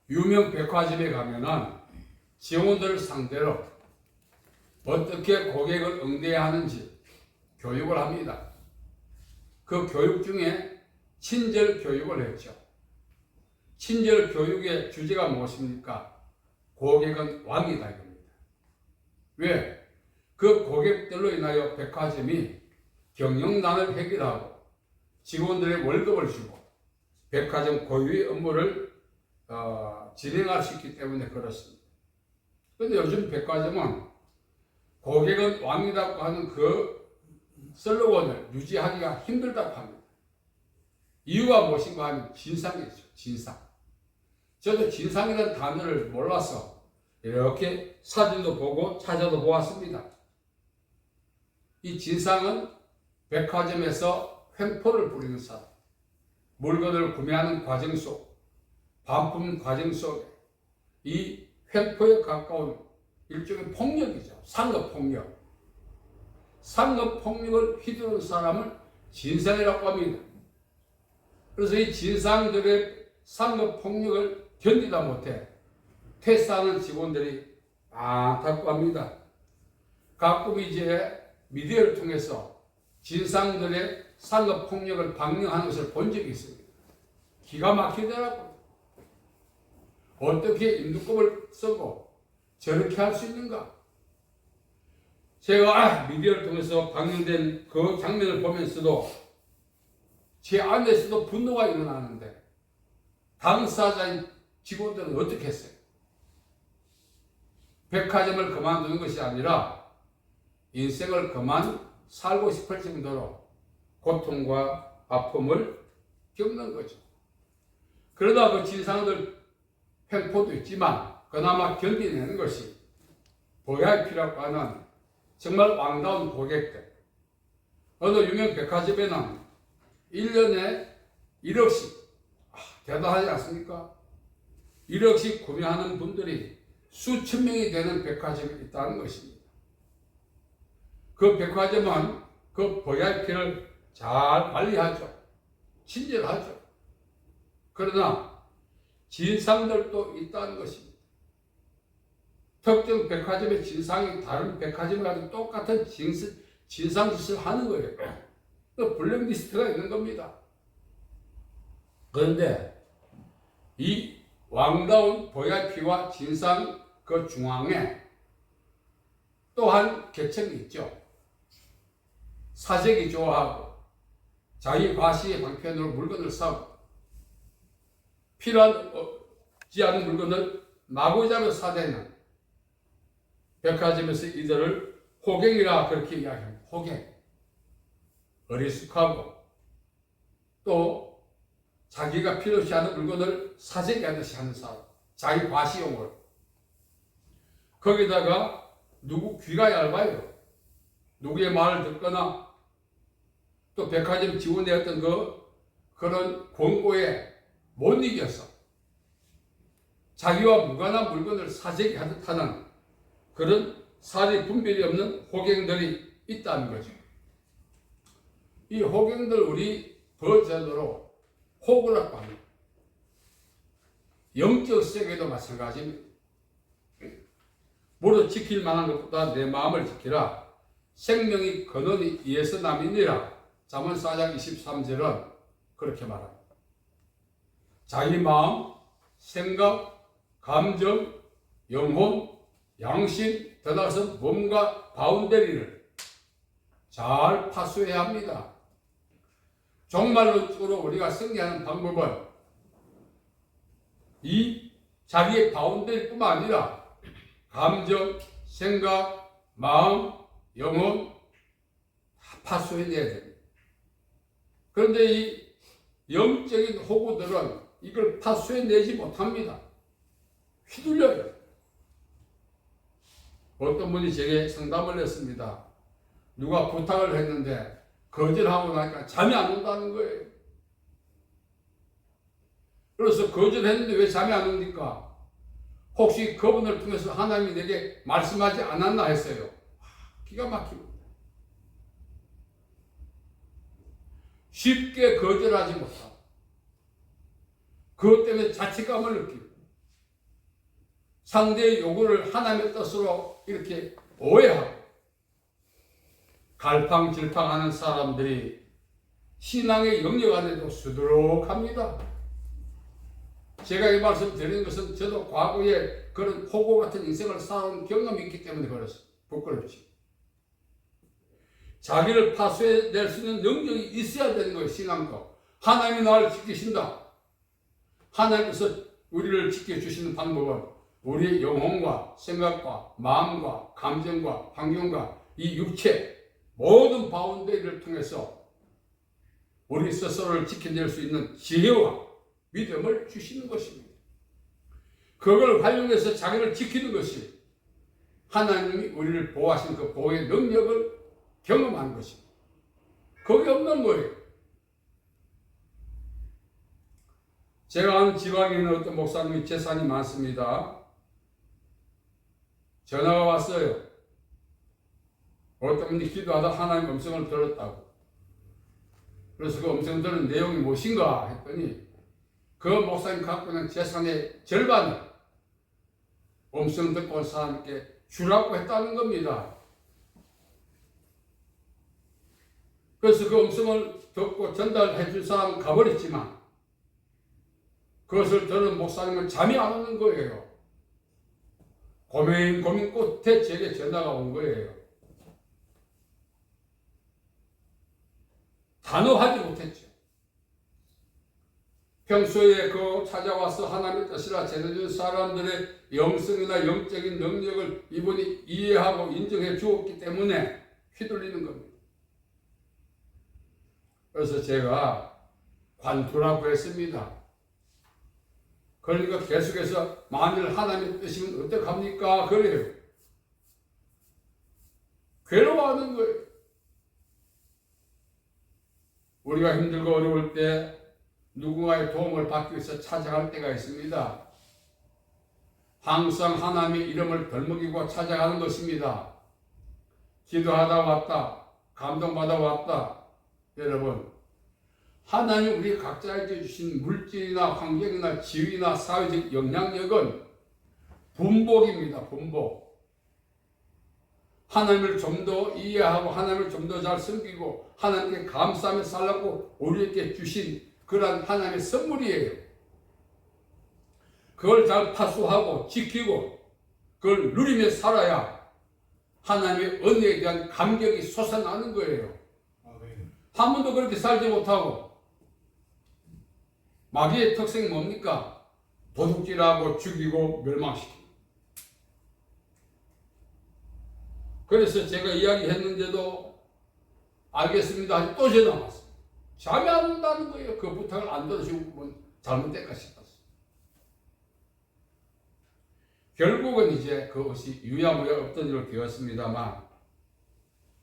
유명 백화점에 가면은 직원들을 상대로 어떻게 고객을 응대해야 하는지 교육을 합니다. 그 교육 중에 친절 교육을 했죠. 친절 교육의 주제가 무엇입니까? 고객은 왕이다 이겁니다. 왜? 그 고객들로 인하여 백화점이 경영난을 해결하고 직원들의 월급을 주고 백화점 고유의 업무를 진행할 수 있기 때문에 그렇습니다. 그런데 요즘 백화점은 고객은 왕이라고 하는 그 슬로건을 유지하기가 힘들다고 합니다. 이유가 무엇인가 하면 진상이죠. 진상. 저도 진상이라는 단어를 몰라서 이렇게 사진도 보고 찾아도 보았습니다. 이 진상은 백화점에서 횡포를 부리는 사람, 물건을 구매하는 과정 속, 반품 과정 속에 이 횡포에 가까운 일종의 폭력이죠. 상급폭력. 상급폭력을 휘두른 사람을 진상이라고 합니다. 그래서 이 진상들의 상급폭력을 견디다 못해 퇴사하는 직원들이 많다고 합니다. 가끔 이제 미디어를 통해서 진상들의 상급폭력을 방영하는 것을 본 적이 있습니다. 기가 막히더라고요. 어떻게 임두껍을 쓰고 저렇게 할 수 있는가? 제가 미디어를 통해서 방영된 그 장면을 보면서도 제 안에서도 분노가 일어나는데 당사자인 직원들은 어떻게 했어요? 백화점을 그만두는 것이 아니라 인생을 그만 살고 싶을 정도로 고통과 아픔을 겪는 거죠. 그러다 그 진상들 횡포도 있지만 그나마 견디내는 것이 VIP라고 하는 정말 왕다운 고객들. 어느 유명 백화점에는 1년에 1억씩, 대단하지 않습니까? 1억씩 구매하는 분들이 수천 명이 되는 백화점이 있다는 것입니다. 그 백화점은 그 VIP를 잘 관리하죠. 친절하죠. 그러나 진상들도 있다는 것입니다. 특정 백화점의 진상이 다른 백화점에 가서 똑같은 진상짓을 하는 거예요. 그 블랙리스트가 있는 겁니다. 그런데 이 왕다운 VIP와 진상 그 중앙에 또한 계층이 있죠. 사재기 좋아하고 자기 과시의 방편으로 물건을 사고 필요하지 않은 물건을 마구잡이로 사대는 백화점에서 이들을 호갱이라 그렇게 이야기합니다. 호갱. 어리숙하고 또 자기가 필요시 하는 물건을 사재기 하듯이 하는 사람. 자기 과시용으로. 거기다가 누구 귀가 얇아요. 누구의 말을 듣거나 또 백화점 직원의 어떤 그런 권고에 못 이겨서 자기와 무관한 물건을 사재기 하듯 하는 그런 사리 분별이 없는 호갱들이 있다는 거죠. 이 호갱들 우리 버전으로 호구라고 합니다. 영적 세계도 마찬가지입니다. 무릇 지킬 만한 것보다 내 마음을 지키라. 생명이 근원이 이에서 남이니라. 잠언 4장 23절은 그렇게 말합니다. 자기 마음, 생각, 감정, 영혼, 양심, 더 나아가서 몸과 바운더리를 잘 파수해야 합니다. 종말론적으로 우리가 승리하는 방법은 이 자기의 바운더리뿐만 아니라 감정, 생각, 마음, 영혼 다 파수해내야 됩니다. 그런데 이 영적인 호구들은 이걸 파수해내지 못합니다. 휘둘려요. 어떤 분이 제게 상담을 했습니다. 누가 부탁을 했는데 거절하고 나니까 잠이 안 온다는 거예요. 그래서 거절했는데 왜 잠이 안 옵니까? 혹시 그분을 통해서 하나님이 내게 말씀하지 않았나 했어요. 기가 막힙니다. 쉽게 거절하지 못하고 그것 때문에 자책감을 느끼고 상대의 요구를 하나님의 뜻으로 이렇게 오해하고 갈팡질팡하는 사람들이 신앙의 영역 안에도 수두룩합니다. 제가 이 말씀 드리는 것은 저도 과거에 그런 호구 같은 인생을 살아온 경험이 있기 때문에 그렇습니다. 부끄럽지. 자기를 파쇄낼 수 있는 능력이 있어야 되는 거예요. 신앙도. 하나님이 나를 지키신다. 하나님께서 우리를 지켜주시는 방법은 우리의 영혼과 생각과 마음과 감정과 환경과 이 육체 모든 바운더리를 통해서 우리 스스로를 지켜낼 수 있는 지혜와 믿음을 주시는 것입니다. 그걸 활용해서 자기를 지키는 것이 하나님이 우리를 보호하신 그 보호의 능력을 경험하는 것입니다. 그게 없는 거예요. 제가 아는 지방에 있는 어떤 목사님이 재산이 많습니다. 전화가 왔어요. 어떤 분이 기도하다 하나님 음성을 들었다고. 그래서 그 음성 들은 내용이 무엇인가 했더니 그 목사님 갖고 있는 재산의 절반을 음성 듣고 온 사람께 주라고 했다는 겁니다. 그래서 그 음성을 듣고 전달해 준 사람은 가버렸지만 그것을 들은 목사님은 잠이 안 오는 거예요. 고민 끝에 제게 전화가 온 거예요. 단호하지 못했죠. 평소에 그 찾아와서 하나님의 뜻이라 전해준 사람들의 영성이나 영적인 능력을 이분이 이해하고 인정해 주었기 때문에 휘둘리는 겁니다. 그래서 제가 관두라고 했습니다. 그러니까 계속해서 만일 하나님의 뜻이면 어떡합니까? 그래요. 괴로워하는 거예요. 우리가 힘들고 어려울 때 누군가의 도움을 받기 위해서 찾아갈 때가 있습니다. 항상 하나님의 이름을 덜먹이고 찾아가는 것입니다. 기도하다 왔다. 감동받아 왔다. 여러분, 하나님 우리 각자에게 주신 물질이나 환경이나 지위나 사회적 영향력은 분복입니다. 분복. 하나님을 좀 더 이해하고 하나님을 좀 더 잘 섬기고 하나님께 감사하며 살라고 우리에게 주신 그러한 하나님의 선물이에요. 그걸 잘 파수하고 지키고 그걸 누리며 살아야 하나님의 은혜에 대한 감격이 솟아나는 거예요. 한 번도 그렇게 살지 못하고 마귀의 특성이 뭡니까? 도둑질하고 죽이고 멸망시키고. 그래서 제가 이야기했는데도 알겠습니다. 또 전화 왔어요. 잠이 안 온다는 거예요. 그 부탁을 안 들으시고 잘못될까 싶었어요. 결국은 이제 그것이 유야무야 없던 일로 되었습니다만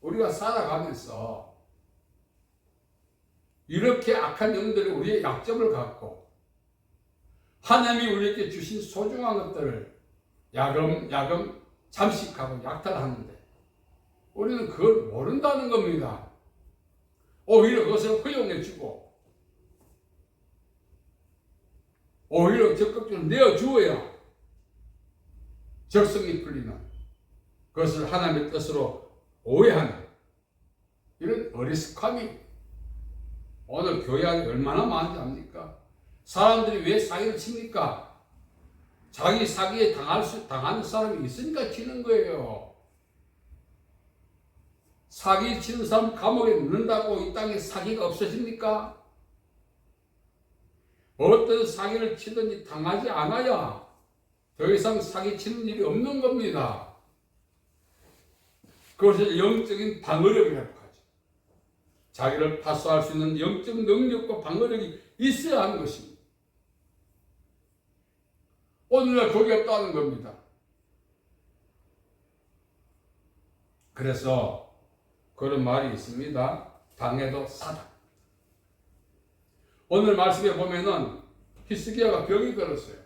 우리가 살아가면서 이렇게 악한 영들이 우리의 약점을 갖고 하나님이 우리에게 주신 소중한 것들을 야금야금 잠식하고 약탈하는데 우리는 그걸 모른다는 겁니다. 오히려 그것을 허용해주고 오히려 적극적으로 내어주어야 적성이 풀리는 그것을 하나님의 뜻으로 오해하는 이런 어리숙함이 오늘 교회 안에 얼마나 많은지 압니까? 사람들이 왜 사기를 칩니까? 자기 사기에 당하는 사람이 있으니까 치는 거예요. 사기 치는 사람 감옥에 넣는다고 이 땅에 사기가 없어집니까? 어떤 사기를 치든지 당하지 않아야 더 이상 사기 치는 일이 없는 겁니다. 그것을 영적인 방어력이라고 하죠. 자기를 파수할 수 있는 영적 능력과 방어력이 있어야 하는 것입니다. 오늘날 그게 없다는 겁니다. 그래서 그런 말이 있습니다. 당해도 사다. 오늘 말씀에 보면은 히스기야가 병이 들었어요.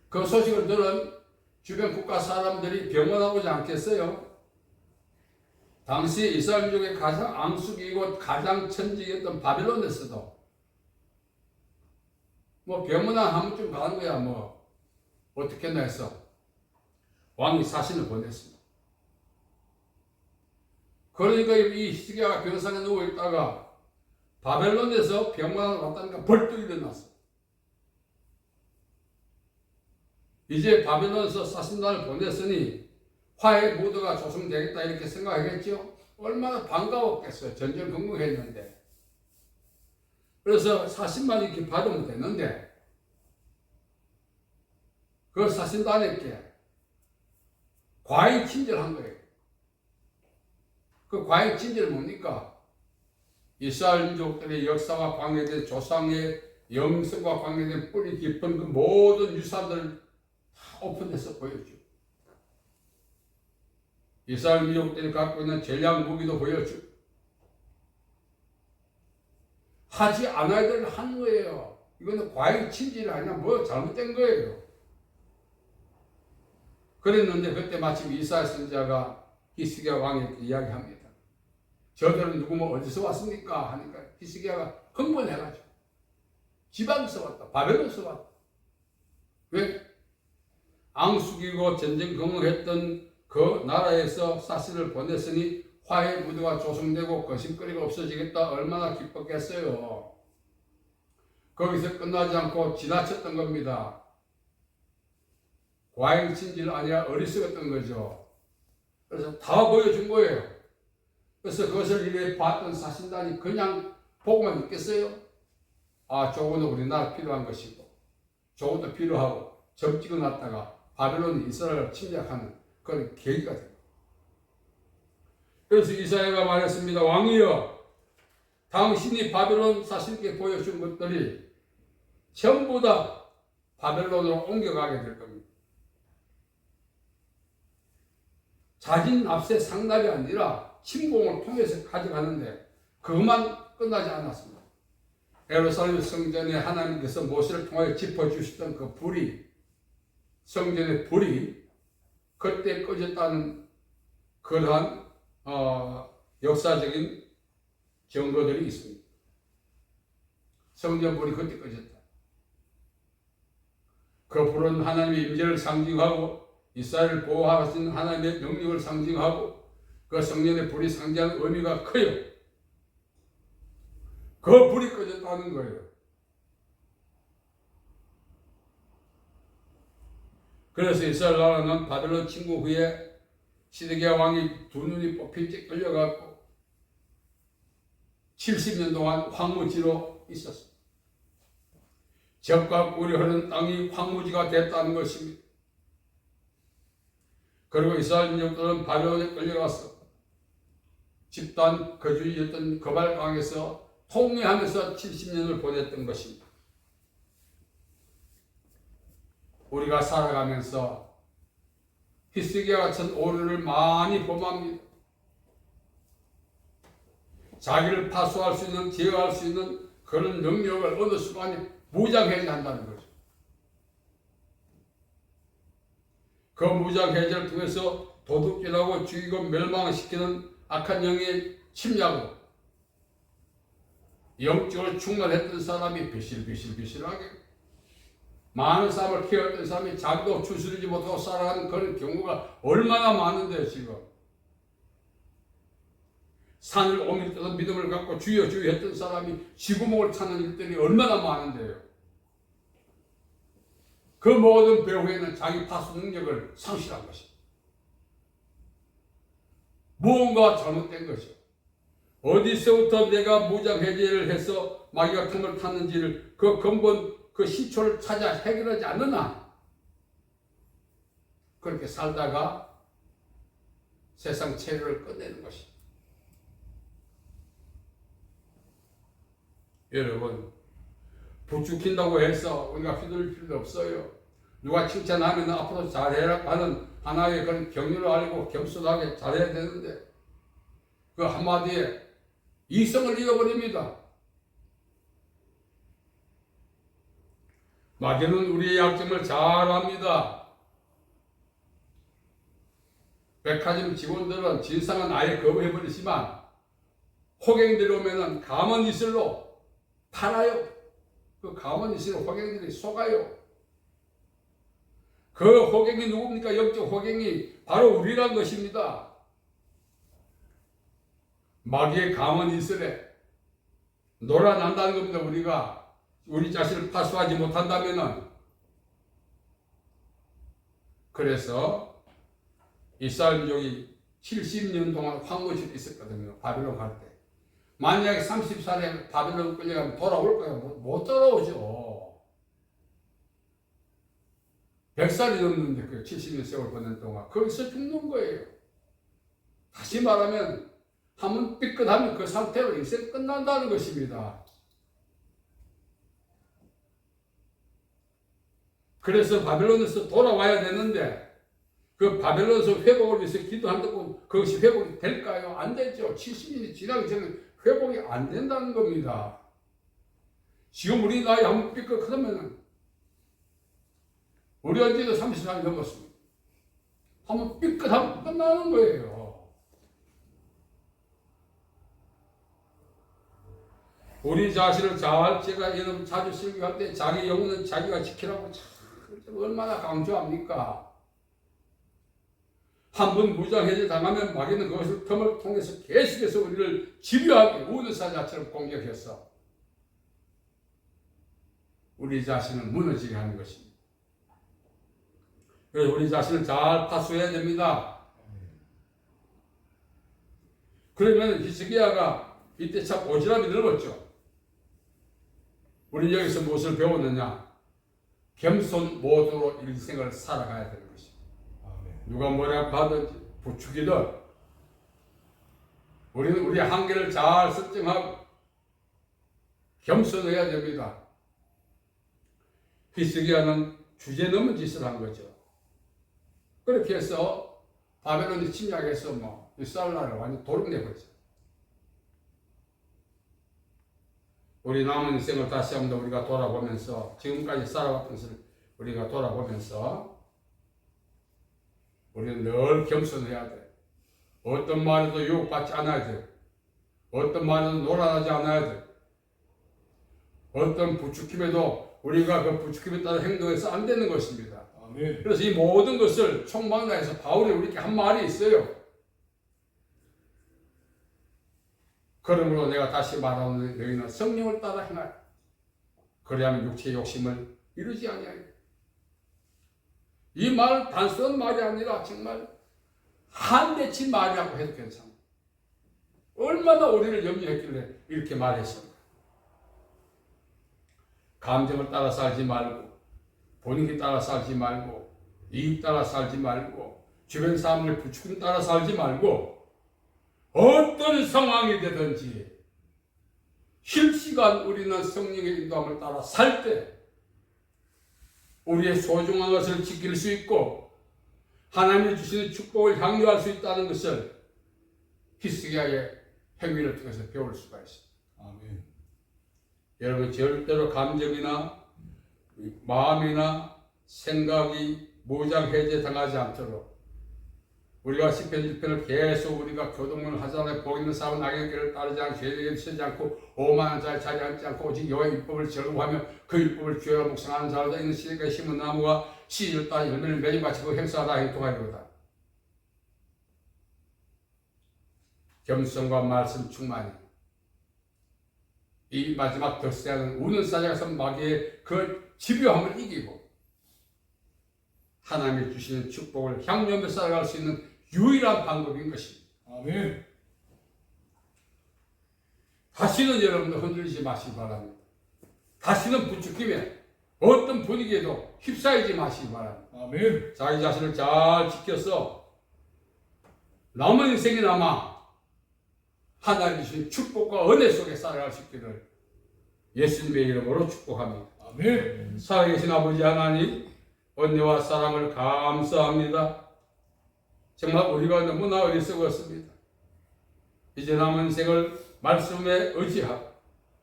그 소식을 들은 주변 국가 사람들이 병원하고지 않겠어요? 당시 이스라엘 중에 가장 앙숙이고 가장 천지였던 바빌론에서도 뭐 병원한 한 번쯤 가는 거야 뭐 어떻게 했나 해서 왕이 사신을 보냈습니다. 그러니까 이 히스기야가 병상에 누워있다가 바벨론에서 병만을 왔다니까 벌떡 일어났어. 이제 바벨론에서 사신단을 보냈으니 화해 무드가 조성되겠다 이렇게 생각하겠죠. 얼마나 반가웠겠어요. 전전긍긍했는데. 그래서 사신만 이렇게 받으면 됐는데 그 사신단에게 과잉 친절한 거예요. 그 과잉 친절이 뭡니까? 이스라엘 민족들의 역사와 관계된 조상의 영성과 관계된 뿌리 깊은 그 모든 유산들을 다 오픈해서 보여주고 이스라엘 민족들이 갖고 있는 전략 무기도 보여주고 하지 않아야 될 하는 거예요. 이거는 과잉 친절이 아니라 뭐 잘못된 거예요. 그랬는데 그때 마침 이사야 선지자가 히스기야 왕에게 이야기합니다. 저들은 누구면 어디서 왔습니까? 하니까 히스기야가 흥분해가지고 지방에서 왔다. 바벨론에서 왔다. 왜? 앙숙이고 전쟁긍긍했던 그 나라에서 사신을 보냈으니 화해 무드가 조성되고 거심거리가 없어지겠다. 얼마나 기뻤겠어요. 거기서 끝나지 않고 지나쳤던 겁니다. 과잉 친질 아니라 어리석었던 거죠. 그래서 다 보여준 거예요. 그래서 그것을 이래 봤던 사신단이 그냥 보고만 있겠어요? 아, 저거는 우리나라 필요한 것이고 저것도 필요하고 점 찍어놨다가 바벨론이 이스라엘을 침략하는 그런 계기가 됩니다. 그래서 이사야가 말했습니다. 왕이여, 당신이 바벨론 사신께 보여준 것들이 전부 다 바벨론으로 옮겨가게 될 겁니다. 자진 납세 상납이 아니라 침공을 통해서 가져가는데 그것만 끝나지 않았습니다. 예루살렘 성전에 하나님께서 모세를 통하여 짚어주셨던 그 불이, 성전의 불이 그때 꺼졌다는 그러한 역사적인 증거들이 있습니다. 성전 불이 그때 꺼졌다. 그 불은 하나님의 임재를 상징하고 이스라엘을 보호하시는 하나님의 능력을 상징하고 그 성전의 불이 상징하는 의미가 커요. 그 불이 꺼졌다는 거예요. 그래서 이스라엘 나라는 바벨론 침공 후에 시드기야 왕이 두 눈이 뽑힌 채 끌려가고 70년 동안 황무지로 있었습니다. 젖과 꿀이 흐르는 땅이 황무지가 됐다는 것입니다. 그리고 이스라엘 민족들은 바벨론에 끌려가서 집단 거주지였던 거발강에서 통회하면서 70년을 보냈던 것입니다. 우리가 살아가면서 히스기야 같은 오류를 많이 범합니다. 자기를 파수할 수 있는, 제어할 수 있는 그런 능력을 어느 순간에 무장해제를 한다는 거죠. 그 무장해제를 통해서 도둑질하고 죽이고 멸망시키는 악한 영의 침략으로 영적으로 충만했던 사람이 비실비실하게 많은 사람을 키웠던 사람이 자기도 추스르지 못하고 살아가는 그런 경우가 얼마나 많은데요. 지금 산을 오밀 때도 믿음을 갖고 주여 주여 했던 사람이 쥐구멍을 찾는 일들이 얼마나 많은데요. 그 모든 배후에는 자기 파수 능력을 상실한 것입니다. 무언가 잘못된 것이요. 어디서부터 내가 무장해제를 해서 마귀가 틈을 탔는지를 그 근본 그 시초를 찾아 해결하지 않느냐. 그렇게 살다가 세상 체류를 끝내는 것입니다. 여러분, 부추긴다고 해서 우리가 휘둘릴 필요도 없어요. 누가 칭찬하면 앞으로 잘해라 하는 하나의 그런 격려를 알고 겸손하게 잘해야 되는데 그 한마디에 이성을 잃어버립니다. 마귀는 우리의 약점을 잘 압니다. 백화점 직원들은 진상은 아예 거부해버리지만 호갱들이 오면은 가만 이슬로 팔아요. 그 가만 이슬로 호갱들이 속아요. 그 호갱이 누굽니까? 영적 호갱이 바로 우리란 것입니다. 마귀의 감은 이슬에 놀아난다는 겁니다. 우리가 우리 자신을 파수하지 못한다면은. 그래서 이스라엘 민족이 70년 동안 황무지에 있었거든요. 바벨론 갈 때. 만약에 30살에 바벨론 끌려가면 돌아올까요? 못 돌아오죠. 100살이 넘는데 그 70년 세월 보낸 동안 거기서 죽는 거예요. 다시 말하면 한번 삐끗하면 그 상태로 인생 끝난다는 것입니다. 그래서 바벨론에서 돌아와야 되는데 그 바벨론에서 회복을 위해서 기도한다고 그것이 회복이 될까요? 안 되죠. 70년이 지나기 전에 회복이 안 된다는 겁니다. 지금 우리 나이 한번 삐끗하면 우리 언제도 30살이 넘었습니다. 한번 삐끗하면 끝나는 거예요. 우리 자신을 제가 여러분 자주 설교할 때 자기 영혼은 자기가 지키라고 참 얼마나 강조합니까? 한번 무장해제 당하면 마귀는 그것을 틈을 통해서 계속해서 우리를 집요하게 우는사자처럼 공격해서 우리 자신을 무너지게 하는 것입니다. 그래서 우리 자신을 잘 파수해야 됩니다. 그러면 히스기야가 이때 참 오지랖이 넓었죠. 우리 여기서 무엇을 배웠느냐? 겸손 모드로 인생을 살아가야 되는 것입니다. 누가 뭐라고 하든지 부추기든 우리는 우리 한계를 잘 설정하고 겸손해야 됩니다. 히스기야는 주제넘은 짓을 한 거죠. 그렇게 해서 바벨론이 침략해서 이스라엘 나라를 완전히 도륙내버렸죠. 우리 남은 인생을 다시 한번 우리가 돌아보면서 지금까지 살아왔던 것을 우리가 돌아보면서 우리는 늘 겸손해야 돼. 어떤 말에도 유혹받지 않아야 돼. 어떤 말에도 놀아나지 않아야 돼. 어떤 부추김에도 우리가 그 부추김에 따라 행동해서 안 되는 것입니다. 아멘. 그래서 이 모든 것을 총망라해서 바울이 우리에게 한 말이 있어요. 그러므로 내가 다시 말하는 너희는 성령을 따라 행하라. 그래야만 육체의 욕심을 이루지 아니하리라. 이 말 단순한 말이 아니라 정말 한대치 말이라고 해도 괜찮아요. 얼마나 우리를 염려했길래 이렇게 말했습니까? 감정을 따라 살지 말고, 본인이 따라 살지 말고, 이익 따라 살지 말고, 주변 사람을 부추김 따라 살지 말고, 어떤 상황이 되든지 실시간 우리는 성령의 인도함을 따라 살 때 우리의 소중한 것을 지킬 수 있고 하나님이 주시는 축복을 향유할 수 있다는 것을 히스기야의 행위를 통해서 배울 수가 있습니다. 아멘. 여러분 절대로 감정이나 마음이나 생각이 무장해제 당하지 않도록 우리가 시편 1편을 계속 우리가 교동문을 하잖아요. 복 있는 사람은 악의 길을 따르지 않고 죄에 치지 않고 오만한 자에 자리 앉지 않고 오직 여호와의 율법을 즐거워하며 그 율법을 주야로 묵상하는 자로다. 이는 시대가 심은 나무가 씨를 따 열매를 맺은 같이 그 행사하다 행동하리로다. 겸손과 말씀 충만히 이 마지막 덧세하는 우는 사자가 마귀의 그 집요함을 이기고 하나님이 주시는 축복을 향유하며 살아갈 수 있는 유일한 방법인 것입니다. 아멘. 다시는 여러분들 흔들리지 마시기 바랍니다. 다시는 부추김에 어떤 분위기에도 휩싸이지 마시기 바랍니다. 아멘. 자기 자신을 잘 지켜서 남은 인생이 남아 하나님 주신 축복과 은혜 속에 살아갈 수 있기를 예수님의 이름으로 축복합니다. 아멘. 살아계신 아버지 하나님 은혜와 사랑을 감사합니다. 정말 우리가 너무나 어리석었습니다. 이제 남은 인생을 말씀에 의지하고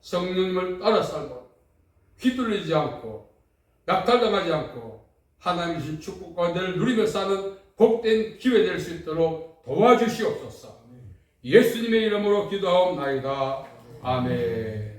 성령님을 따라 살고 휘둘리지 않고 약탈당하지 않고 하나님이 주신 축복과 은혜를 누리며 사는 복된 기회 될 수 있도록 도와주시옵소서. 예수님의 이름으로 기도하옵나이다. 아멘.